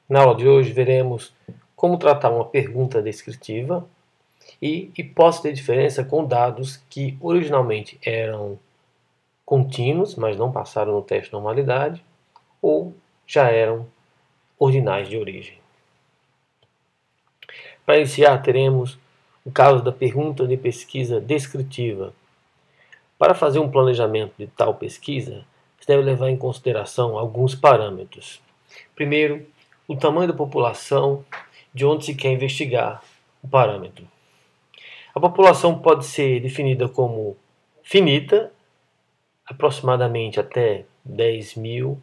Na aula de hoje veremos como tratar uma pergunta descritiva e hipótese de diferença com dados que originalmente eram contínuos, mas não passaram no teste de normalidade, ou já eram ordinais de origem. Para iniciar, teremos o caso da pergunta de pesquisa descritiva. Para fazer um planejamento de tal pesquisa, se deve levar em consideração alguns parâmetros. Primeiro, o tamanho da população de onde se quer investigar o parâmetro. A população pode ser definida como finita, aproximadamente até 10 mil,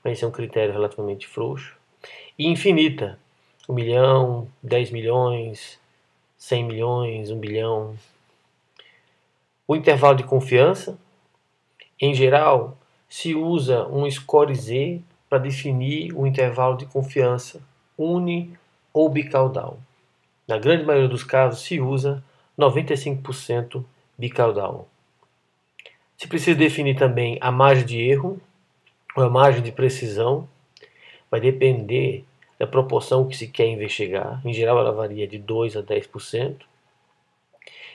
mas esse é um critério relativamente frouxo, e infinita, 1 milhão, 10 milhões, 100 milhões, 1 bilhão. O intervalo de confiança, em geral, se usa um score Z para definir o intervalo de confiança uni ou bicaudal. Na grande maioria dos casos se usa 95% bicaudal. Se precisa definir também a margem de erro ou a margem de precisão, vai depender da proporção que se quer investigar. Em geral ela varia de 2 a 10%.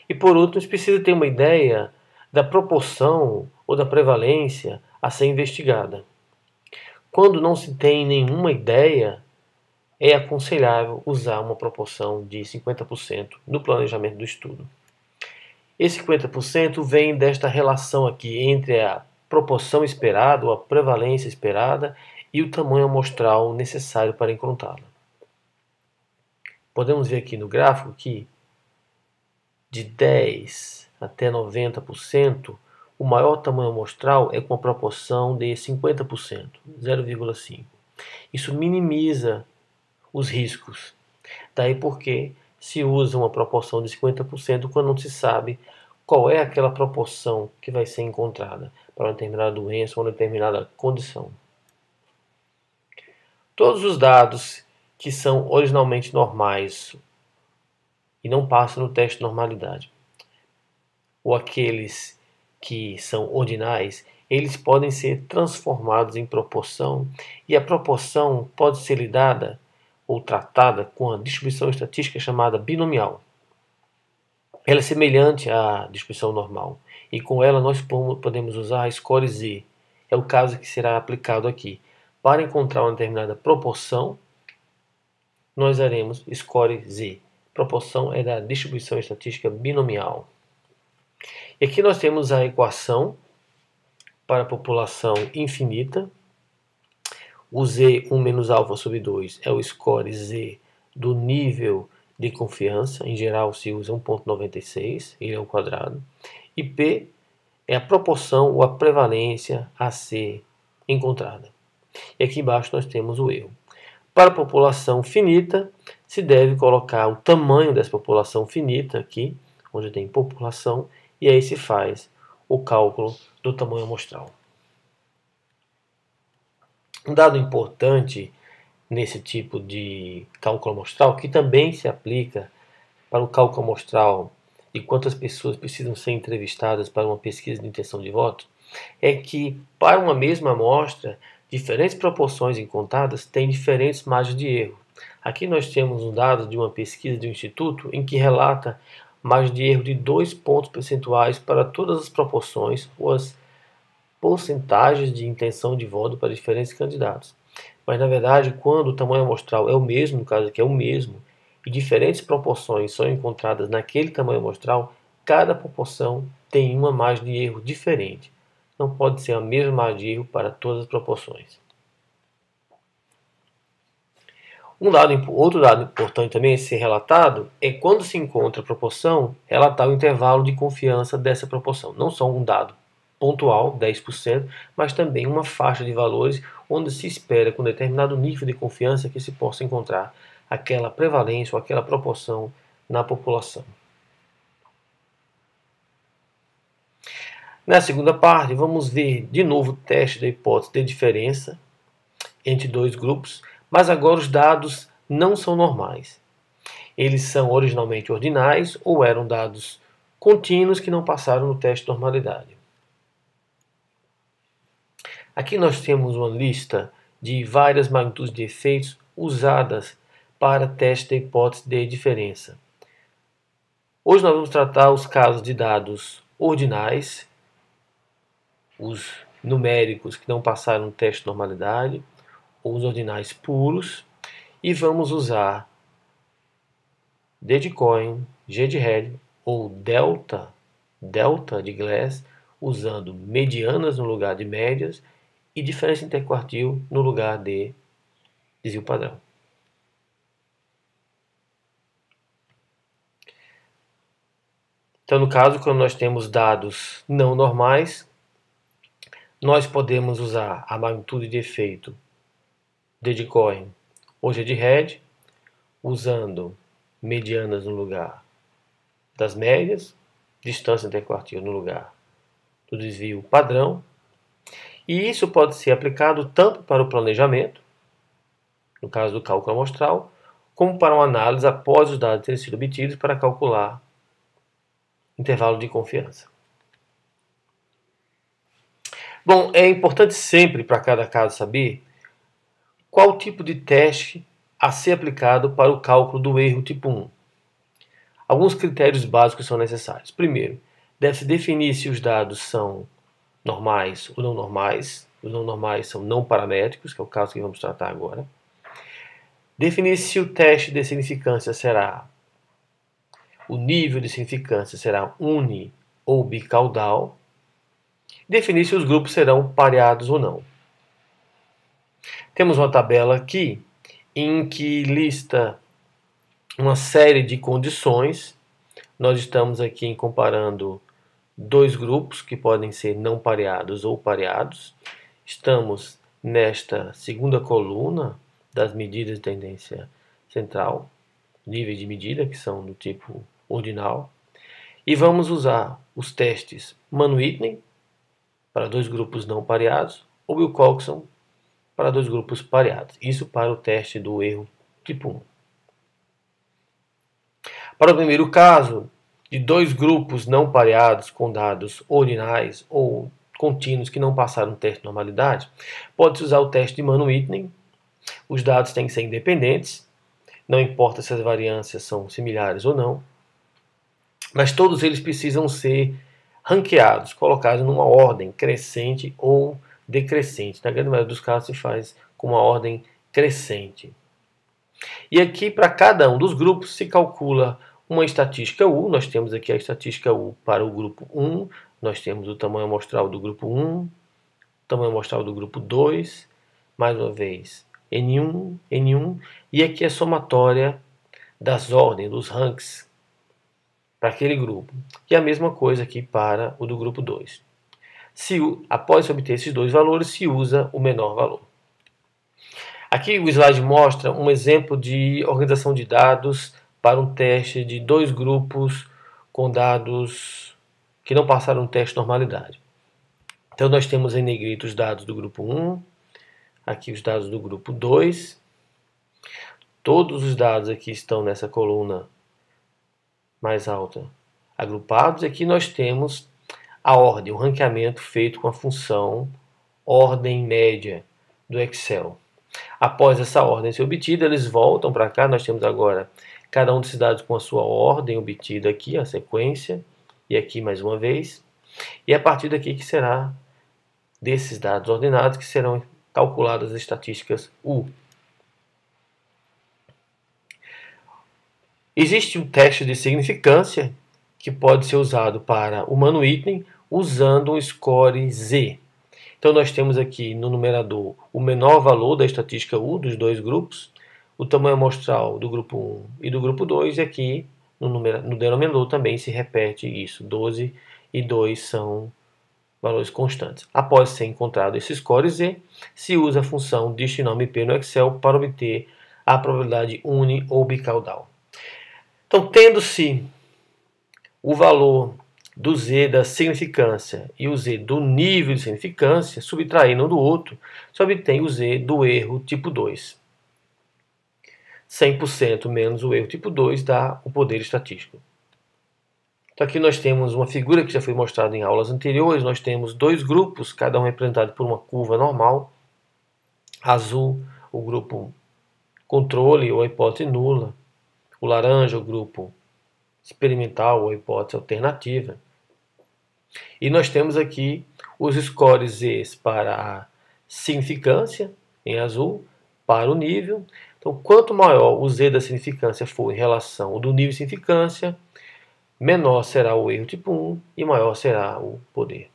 E por último, se precisa ter uma ideia da proporção ou da prevalência a ser investigada. Quando não se tem nenhuma ideia, é aconselhável usar uma proporção de 50% no planejamento do estudo. Esse 50% vem desta relação aqui entre a proporção esperada ou a prevalência esperada e o tamanho amostral necessário para encontrá-la. Podemos ver aqui no gráfico que de 10 até 90%, o maior tamanho amostral é com a proporção de 50%, 0,5. Isso minimiza os riscos. Daí porque se usa uma proporção de 50% quando não se sabe qual é aquela proporção que vai ser encontrada para uma determinada doença ou uma determinada condição. Todos os dados que são originalmente normais e não passam no teste de normalidade, ou aqueles que são ordinais, eles podem ser transformados em proporção, e a proporção pode ser lidada ou tratada com a distribuição estatística chamada binomial. Ela é semelhante à distribuição normal, e com ela nós podemos usar a score Z. É o caso que será aplicado aqui. Para encontrar uma determinada proporção, nós haremos score Z. Proporção é da distribuição estatística binomial. E aqui nós temos a equação para a população infinita. O Z 1 menos alfa sobre 2 é o score Z do nível de confiança. Em geral se usa 1,96, ele é o quadrado. E P é a proporção ou a prevalência a ser encontrada. E aqui embaixo nós temos o erro. Para a população finita, se deve colocar o tamanho dessa população finita aqui, onde tem população, e aí se faz o cálculo do tamanho amostral. Um dado importante nesse tipo de cálculo amostral, que também se aplica para o cálculo amostral de quantas pessoas precisam ser entrevistadas para uma pesquisa de intenção de voto, é que para uma mesma amostra, diferentes proporções encontradas têm diferentes margens de erro. Aqui nós temos um dado de uma pesquisa de um instituto em que relata margem de erro de 2 pontos percentuais para todas as proporções ou as porcentagens de intenção de voto para diferentes candidatos. Mas na verdade, quando o tamanho amostral é o mesmo, no caso aqui é o mesmo, e diferentes proporções são encontradas naquele tamanho amostral, cada proporção tem uma margem de erro diferente. Não pode ser a mesma margem de erro para todas as proporções. Outro dado importante também a ser relatado é quando se encontra a proporção, relatar o intervalo de confiança dessa proporção. Não só um dado pontual, 10%, mas também uma faixa de valores onde se espera com determinado nível de confiança que se possa encontrar aquela prevalência ou aquela proporção na população. Na segunda parte, vamos ver de novo o teste da hipótese de diferença entre dois grupos, mas agora os dados não são normais. Eles são originalmente ordinais ou eram dados contínuos que não passaram no teste de normalidade. Aqui nós temos uma lista de várias magnitudes de efeitos usadas para teste da hipótese de diferença. Hoje nós vamos tratar os casos de dados ordinais, os numéricos que não passaram no teste de normalidade, ou os ordinais puros, e vamos usar D de Cohen, G de Redi ou delta de Glass, usando medianas no lugar de médias e diferença interquartil no lugar de desvio padrão. Então, no caso, quando nós temos dados não normais, nós podemos usar a magnitude de efeito D de Cohen ou G de Redi, usando medianas no lugar das médias, distância interquartil no lugar do desvio padrão. E isso pode ser aplicado tanto para o planejamento, no caso do cálculo amostral, como para uma análise após os dados terem sido obtidos para calcular intervalo de confiança. Bom, é importante sempre para cada caso saber qual tipo de teste a ser aplicado para o cálculo do erro tipo 1. Alguns critérios básicos são necessários. Primeiro, deve-se definir se os dados são normais ou não normais. Os não normais são não paramétricos, que é o caso que vamos tratar agora. Definir se o teste de significância será, o nível de significância será uni ou bicaudal. Definir se os grupos serão pareados ou não. Temos uma tabela aqui em que lista uma série de condições. Nós estamos aqui comparando dois grupos que podem ser não pareados ou pareados. Estamos nesta segunda coluna das medidas de tendência central, níveis de medida que são do tipo ordinal. E vamos usar os testes Mann-Whitney para dois grupos não pareados ou Wilcoxon para dois grupos pareados. Isso para o teste do erro tipo 1. Para o primeiro caso, de dois grupos não pareados com dados ordinais ou contínuos que não passaram o teste de normalidade, pode-se usar o teste de Mann-Whitney. Os dados têm que ser independentes, não importa se as variâncias são similares ou não, mas todos eles precisam ser ranqueados, colocados numa ordem crescente ou decrescente. Na grande maioria dos casos se faz com uma ordem crescente. E aqui, para cada um dos grupos, se calcula uma estatística U. Nós temos aqui a estatística U para o grupo 1, nós temos o tamanho amostral do grupo 1, o tamanho amostral do grupo 2, mais uma vez N1, N1, e aqui a somatória das ordens, dos ranks, para aquele grupo. E a mesma coisa aqui para o do grupo 2. Após obter esses dois valores, se usa o menor valor. Aqui o slide mostra um exemplo de organização de dados para um teste de dois grupos com dados que não passaram o teste de normalidade. Então nós temos em negrito os dados do grupo 1, aqui os dados do grupo 2. Todos os dados aqui estão nessa coluna mais alta agrupados. Aqui nós temos a ordem, o ranqueamento feito com a função ordem média do Excel. Após essa ordem ser obtida, eles voltam para cá. Nós temos agora cada um desses dados com a sua ordem obtida aqui, a sequência, e aqui mais uma vez. E a partir daqui que será desses dados ordenados que serão calculadas as estatísticas U. Existe um teste de significância que pode ser usado para o Mann-Whitney usando um score Z. Então nós temos aqui no numerador o menor valor da estatística U dos dois grupos, o tamanho amostral do grupo 1 e do grupo 2, e aqui no denominador também se repete isso, 12 e 2 são valores constantes. Após ser encontrado esse score Z, se usa a função dist_nome_p no Excel para obter a probabilidade uni ou bicaudal. Então, tendo-se o valor do Z da significância e o Z do nível de significância, subtraindo um do outro, se obtém o Z do erro tipo 2. 100% menos o erro tipo 2 dá o poder estatístico. Então aqui nós temos uma figura que já foi mostrada em aulas anteriores. Nós temos dois grupos, cada um representado por uma curva normal. Azul, o grupo controle ou a hipótese nula, o laranja, o grupo experimental ou a hipótese alternativa. E nós temos aqui os scores Z para a significância, em azul, para o nível. Então, quanto maior o Z da significância for em relação ao do nível de significância, menor será o erro tipo 1 e maior será o poder.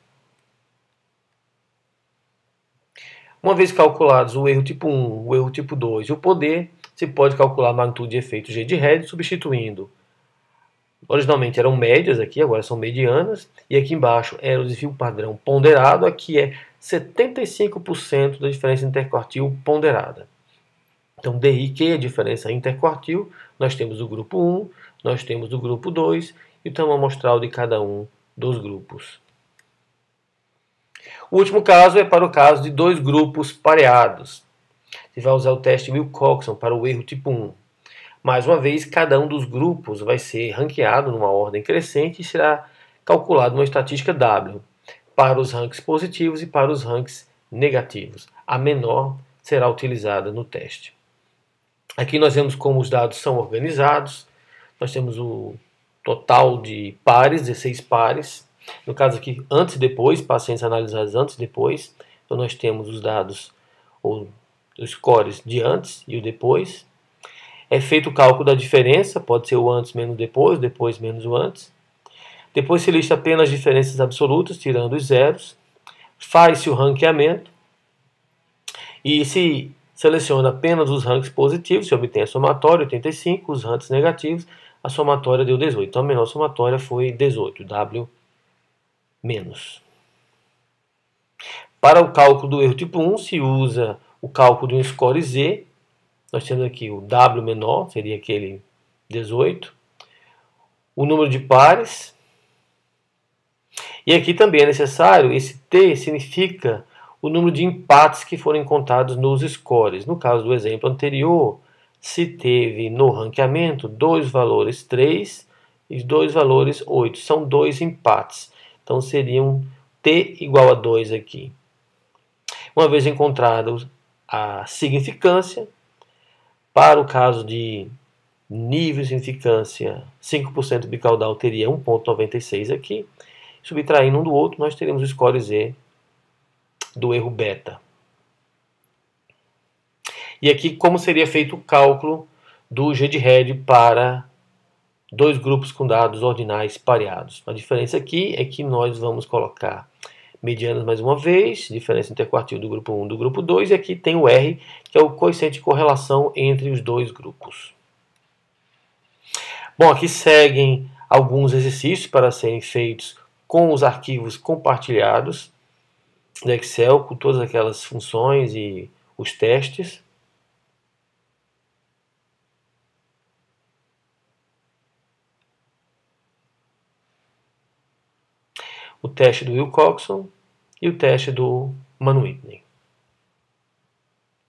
Uma vez calculados o erro tipo 1, o erro tipo 2 e o poder, se pode calcular a magnitude de efeito G de Red substituindo. Originalmente eram médias aqui, agora são medianas, e aqui embaixo era o desvio padrão ponderado, aqui é 75% da diferença interquartil ponderada. Então, DI, é a diferença interquartil, nós temos o grupo 1, nós temos o grupo 2 e o tamanho amostral de cada um dos grupos. O último caso é para o caso de dois grupos pareados. Você vai usar o teste Wilcoxon para o erro tipo 1. Mais uma vez, cada um dos grupos vai ser ranqueado numa ordem crescente e será calculado uma estatística W para os ranks positivos e para os ranks negativos. A menor será utilizada no teste. Aqui nós vemos como os dados são organizados. Nós temos o total de pares, 16 pares. No caso aqui, antes e depois, pacientes analisados antes e depois. Então nós temos os dados, ou os scores de antes e o depois. É feito o cálculo da diferença, pode ser o antes menos o depois menos o antes. Depois se lista apenas as diferenças absolutas, tirando os zeros. Faz-se o ranqueamento. E se seleciona apenas os ranks positivos, se obtém a somatória, 85, os ranks negativos, a somatória deu 18. Então a menor somatória foi 18, W menos. Para o cálculo do erro tipo 1, se usa o cálculo de um score Z. Nós temos aqui o W menor, seria aquele 18. O número de pares. E aqui também é necessário, esse T significa o número de empates que foram encontrados nos scores. No caso do exemplo anterior, se teve no ranqueamento 2 valores 3 e 2 valores 8. São 2 empates. Então seriam T igual a 2 aqui. Uma vez encontrada a significância, para o caso de nível de significância, 5% bicaudal teria 1,96 aqui. Subtraindo um do outro, nós teremos o score Z do erro beta. E aqui, como seria feito o cálculo do G de Red para dois grupos com dados ordinais pareados. A diferença aqui é que nós vamos colocar medianas mais uma vez, diferença interquartil do grupo 1 e do grupo 2, e aqui tem o R, que é o coeficiente de correlação entre os dois grupos. Bom, aqui seguem alguns exercícios para serem feitos com os arquivos compartilhados do Excel, com todas aquelas funções e os testes. O teste do Wilcoxon e o teste do Mann-Whitney.